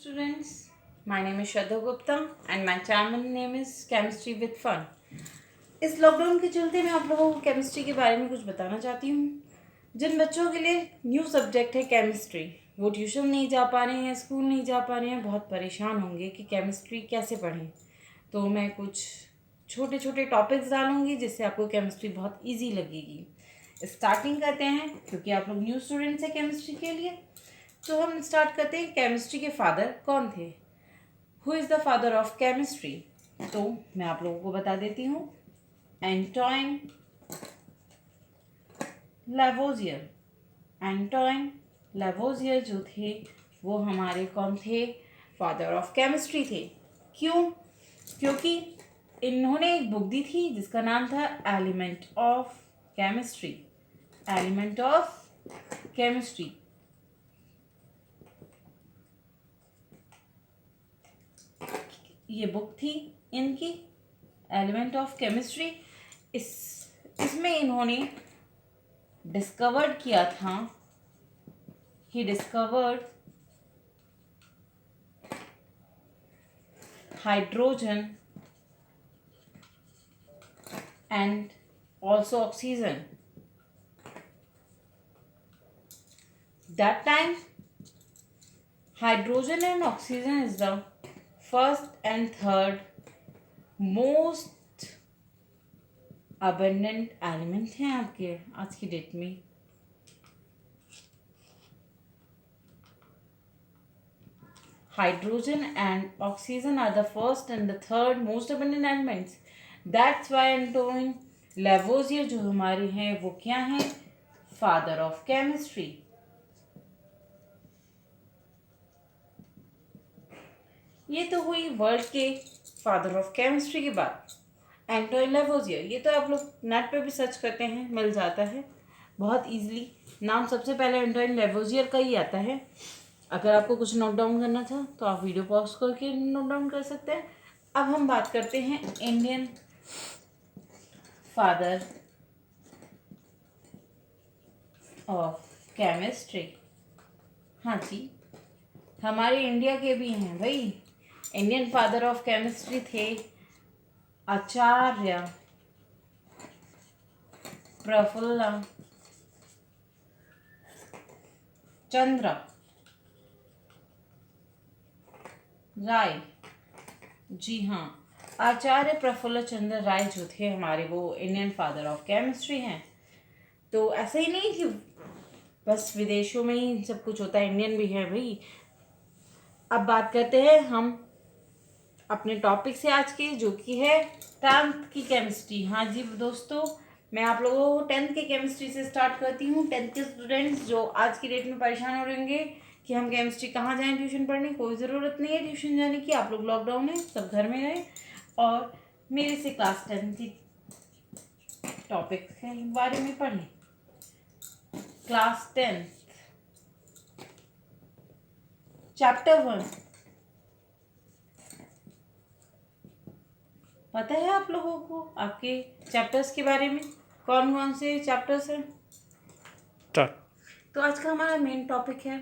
students. My name is Shraddha Gupta and my channel name is Chemistry with Fun. इस lockdown के चलते मैं आप लोगों को केमिस्ट्री के बारे में कुछ बताना चाहती हूँ। जिन बच्चों के लिए न्यू सब्जेक्ट है केमिस्ट्री, वो ट्यूशन नहीं जा पा रहे हैं, स्कूल नहीं जा पा रहे हैं, बहुत परेशान होंगे कि केमिस्ट्री कैसे पढ़ें। तो मैं कुछ छोटे छोटे टॉपिक्स डालूँगी जिससे आपको केमिस्ट्री बहुत ईजी लगेगी। स्टार्टिंग करते हैं क्योंकि आप लोग न्यू स्टूडेंट्स हैं केमिस्ट्री के लिए। तो हम स्टार्ट करते हैं, केमिस्ट्री के फादर कौन थे? Who is the father of chemistry? तो मैं आप लोगों को बता देती हूँ, एंटोइन लैवोजियर। एंटोइन लैवोजियर जो थे वो हमारे कौन थे? फादर ऑफ केमिस्ट्री थे। क्यों? क्योंकि इन्होंने एक बुक दी थी जिसका नाम था element of chemistry. Element of chemistry. ये बुक थी इनकी, एलिमेंट ऑफ केमिस्ट्री। इसमें इन्होंने डिस्कवर्ड किया था, he discovered hydrogen and also oxygen. That time hydrogen and oxygen is the first and third most abundant element हैं आपके आज की डेट में। Hydrogen and oxygen are the first and the third most abundant elements. That's why Antoine Lavoisier जो हमारे हैं वो क्या हैं? Father of chemistry. ये तो हुई वर्ल्ड के फादर ऑफ केमिस्ट्री की बात, एंटोइन लैवोजियर। ये तो आप लोग नेट पे भी सर्च करते हैं, मिल जाता है बहुत इजीली। नाम सबसे पहले एंटोइन लैवोजियर का ही आता है। अगर आपको कुछ नोट डाउन करना था तो आप वीडियो पॉज करके नोट डाउन कर सकते हैं। अब हम बात करते हैं इंडियन फादर ऑफ केमिस्ट्री। हाँ जी, हमारे इंडिया के भी हैं भाई। इंडियन फादर ऑफ केमिस्ट्री थे आचार्य प्रफुल्ल चंद्र राय। जी हाँ, आचार्य प्रफुल्ल चंद्र राय जो थे हमारे, वो इंडियन फादर ऑफ केमिस्ट्री हैं। तो ऐसा ही नहीं कि बस विदेशों में ही सब कुछ होता है, इंडियन भी है भाई। अब बात करते हैं हम अपने टॉपिक से आज के, जो कि है 10th की केमिस्ट्री। हाँ जी दोस्तों, मैं आप लोगों को 10th के केमिस्ट्री से स्टार्ट करती हूँ। 10th के स्टूडेंट्स जो आज की डेट में परेशान हो रहेंगे कि हम केमिस्ट्री कहाँ जाएं ट्यूशन पढ़ने, कोई ज़रूरत नहीं है ट्यूशन जाने की। आप लोग लॉकडाउन है, सब घर में रहे और मेरे से क्लास 10 की टॉपिक के बारे में पढ़ें। क्लास 10 चैप्टर 1 पता है आप लोगों को आपके चैप्टर्स के बारे में? कौन कौन से चैप्टर्स हैं? तो आज का हमारा मेन टॉपिक है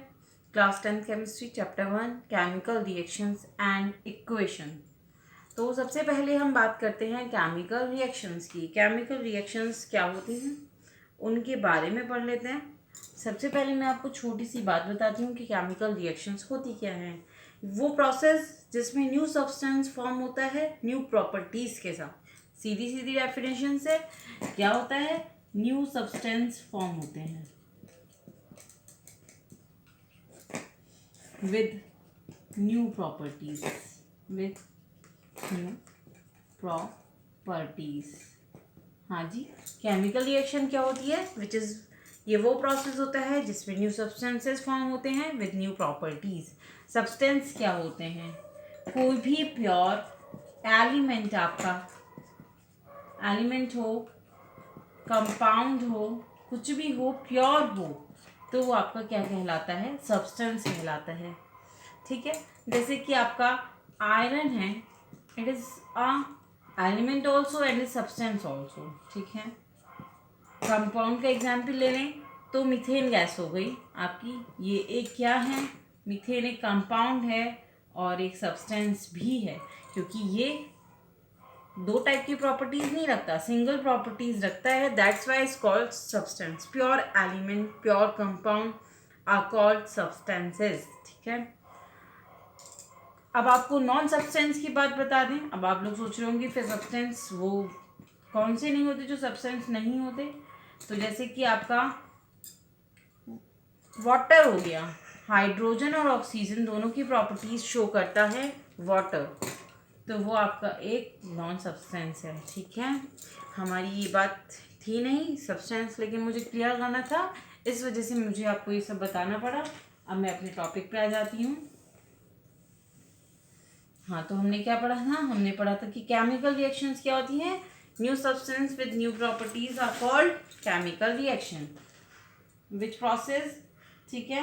class 10 chemistry chapter 1 chemical reactions and equation. तो सबसे पहले हम बात करते हैं केमिकल रिएक्शंस की। केमिकल रिएक्शंस क्या होती हैं उनके बारे में पढ़ लेते हैं। सबसे पहले मैं आपको छोटी सी बात बताती हूँ कि केमिकल रिएक्शंस होती क्या हैं। वो प्रोसेस जिसमें न्यू सब्सटेंस फॉर्म होता है न्यू प्रॉपर्टीज़ के साथ। सीधी सीधी डेफिनेशन से क्या होता है? न्यू सब्सटेंस फॉर्म होते हैं with new properties, with new properties। हाँ जी, केमिकल रिएक्शन क्या होती है? विच इज़, ये वो प्रोसेस होता है जिसमें न्यू सब्सटेंसेस फॉर्म होते हैं विद न्यू प्रॉपर्टीज़। सब्सटेंस क्या होते हैं? कोई भी प्योर एलिमेंट, आपका एलिमेंट हो, कंपाउंड हो, कुछ भी हो, प्योर हो, तो वो आपका क्या कहलाता है? सब्सटेंस कहलाता है। ठीक है, जैसे कि आपका आयरन है, it is a element also and is substance also. ठीक है, कंपाउंड का एग्जाम्पल ले लें तो मीथेन गैस हो गई आपकी। ये एक क्या है? मीथेन एक कंपाउंड है और एक सब्सटेंस भी है, क्योंकि ये दो टाइप की प्रॉपर्टीज नहीं रखता, सिंगल प्रॉपर्टीज रखता है। That's why is called substance. Pure element, pure compound are called substances. ठीक है, अब आपको नॉन सब्सटेंस की बात बता दें। अब आप लोग सोच रहे होंगे फिर सब्सटेंस वो कौन से नहीं होते जो सब्सटेंस नहीं होते। तो जैसे कि आपका वाटर हो गया, हाइड्रोजन और ऑक्सीजन दोनों की प्रॉपर्टीज शो करता है वाटर, तो वो आपका एक नॉन सब्सटेंस है। ठीक है, हमारी ये बात थी नहीं सब्सटेंस, लेकिन मुझे क्लियर करना था, इस वजह से मुझे आपको ये सब बताना पड़ा। अब मैं अपने टॉपिक पे आ जाती हूँ। हाँ, तो हमने क्या पढ़ा था? हमने पढ़ा था कि केमिकल रिएक्शंस क्या होती हैं। New substance with new properties are called chemical reaction. Which process, ठीक है।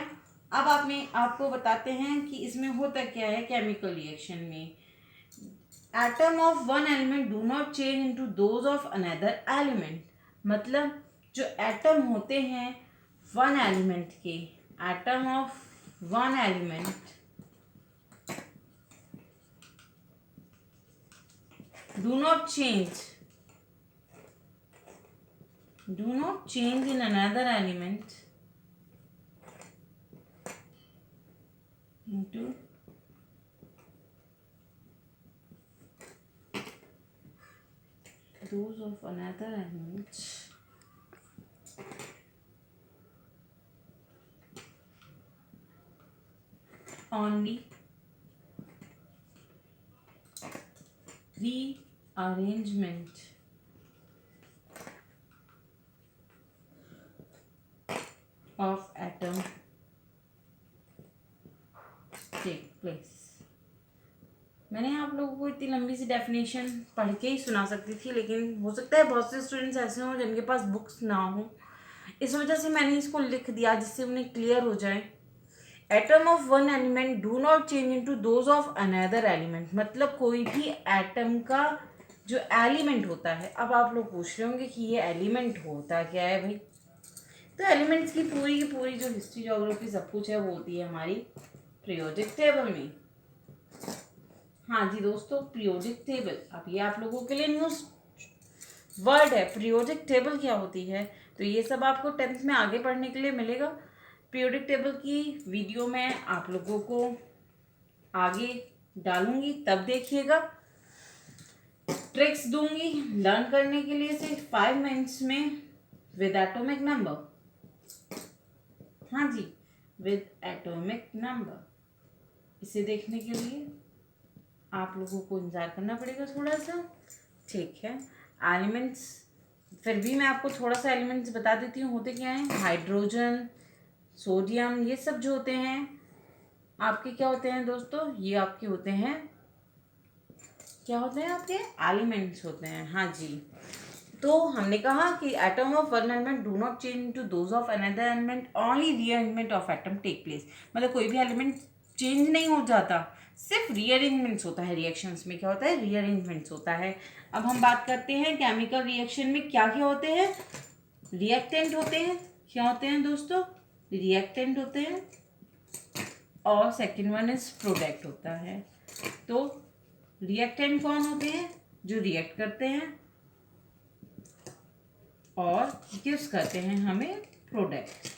अब आपको बताते हैं कि इसमें होता क्या है केमिकल रिएक्शन में। Atom of one element do not change into those of another element. मतलब जो एटम होते हैं वन एलिमेंट के, atom of one element do not change in another element into those of another element only rearrangement of atom take place। मैंने आप लोगों को इतनी लंबी सी डेफिनेशन पढ़ के ही सुना सकती थी, लेकिन हो सकता है बहुत से स्टूडेंट्स ऐसे हों जिनके पास बुक्स ना हो, इस वजह से मैंने इसको लिख दिया जिससे उन्हें क्लियर हो जाए। Atom of one element do not change into those of another element, मतलब कोई भी एटम का जो एलिमेंट होता है। अब आप लोग पूछ रहे होंगे कि ये एलिमेंट होता क्या है भाई। तो एलिमेंट्स की पूरी जो हिस्ट्री, ज्योग्राफी, सब कुछ है वो होती है हमारी पीरियोडिक टेबल में। हाँ जी दोस्तों, पीरियोडिक टेबल, अब ये आप लोगों के लिए न्यूज़ वर्ड है। पीरियोडिक टेबल क्या होती है, तो ये सब आपको 10th में आगे पढ़ने के लिए मिलेगा। पीरियोडिक टेबल की वीडियो मैं आप लोगों को आगे डालूंगी, तब देखिएगा। ट्रिक्स दूंगी लर्न करने के लिए सिर्फ 5 मिनट्स में विद एटॉमिक नंबर। हाँ जी, विद एटॉमिक नंबर। इसे देखने के लिए आप लोगों को इंतजार करना पड़ेगा थोड़ा सा। ठीक है, एलिमेंट्स फिर भी मैं आपको थोड़ा सा एलिमेंट्स बता देती हूँ होते क्या हैं। हाइड्रोजन, सोडियम, ये सब जो होते हैं आपके क्या होते हैं दोस्तों, ये आपके होते हैं, क्या होते हैं आपके एलिमेंट्स होते हैं। हाँ जी, तो हमने कहा कि atom of one element do not change into those of another element, only rearrangement of atom take place. मतलब कोई भी एलिमेंट चेंज नहीं हो जाता, सिर्फ रीअरेंजमेंट्स होता है। रिएक्शंस में क्या होता है, रीअरेंजमेंट्स होता है। अब हम बात करते हैं केमिकल रिएक्शन में क्या क्या होते हैं। रिएक्टेंट होते हैं, क्या होते हैं दोस्तों, रिएक्टेंट होते हैं, और सेकेंड वन इज प्रोडक्ट होता है। तो रिएक्टेंट कौन होते हैं, जो रिएक्ट करते हैं और गिव्स करते हैं हमें प्रोडक्ट।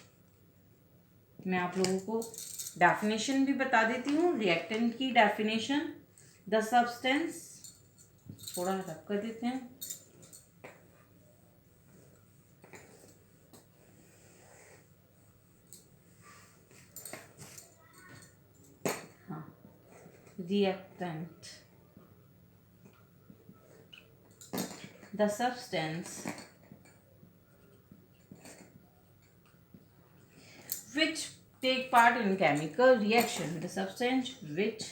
मैं आप लोगों को डेफिनेशन भी बता देती हूँ रिएक्टेंट की डेफिनेशन। द सब्सटेंस, थोड़ा रख कर देते हैं, हाँ, reactant, the substance which take part in chemical reaction, the substance which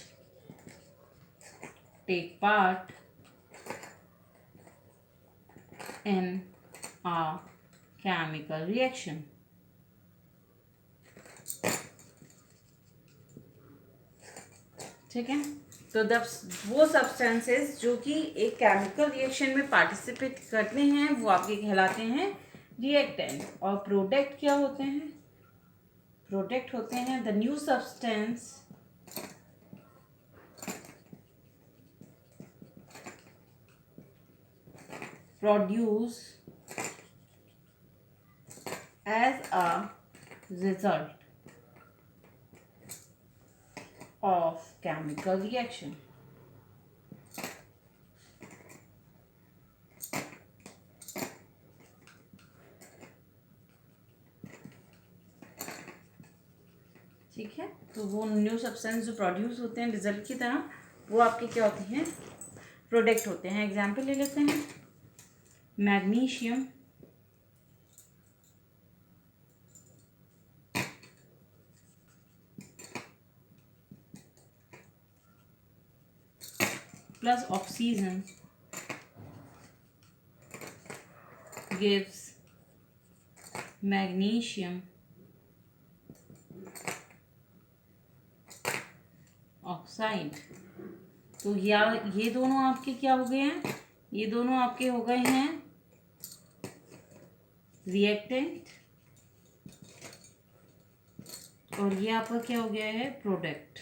take part in a chemical reaction। ठीक है, तो वो सब्सटेंसेस जो कि एक केमिकल रिएक्शन में पार्टिसिपेट करते हैं वो आपके कहलाते हैं रिएक्टेंट। और प्रोडक्ट क्या होते हैं, प्रोडक्ट होते हैं the new substance produce as a result of chemical reaction. ठीक है, तो वो न्यू सब्सटेंस जो प्रोड्यूस होते हैं रिजल्ट की तरह, वो आपके क्या होती हैं, प्रोडक्ट होते हैं। एग्जाम्पल ले लेते हैं, magnesium plus oxygen gives magnesium oxide. तो ये दोनों आपके क्या हो गए हैं, ये दोनों आपके हो गए हैं रिएक्टेंट, और ये आपका क्या हो गया है, प्रोडक्ट।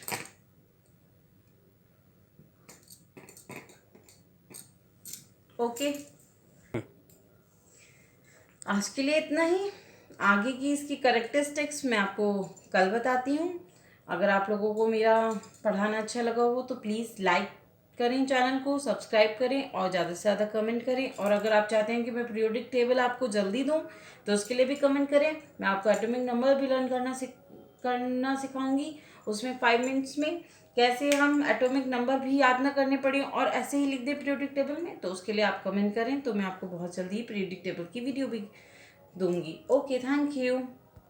ओके, आज के लिए इतना ही। आगे की इसकी करेक्टरिस्टिक्स मैं आपको कल बताती हूँ। अगर आप लोगों को मेरा पढ़ाना अच्छा लगा हो तो प्लीज़ लाइक करें, चैनल को सब्सक्राइब करें और ज़्यादा से ज़्यादा कमेंट करें। और अगर आप चाहते हैं कि मैं पीरियोडिक टेबल आपको जल्दी दूं तो उसके लिए भी कमेंट करें। मैं आपको एटॉमिक नंबर भी लर्न करना सिखाऊंगी। उसमें 5 मिनट्स में कैसे हम एटॉमिक नंबर भी याद ना करने पड़े और ऐसे ही लिख दें पीरियोडिक टेबल में, तो उसके लिए आप कमेंट करें, तो मैं आपको बहुत जल्दी पीरियोडिक टेबल की वीडियो भी दूंगी। Okay, thank you.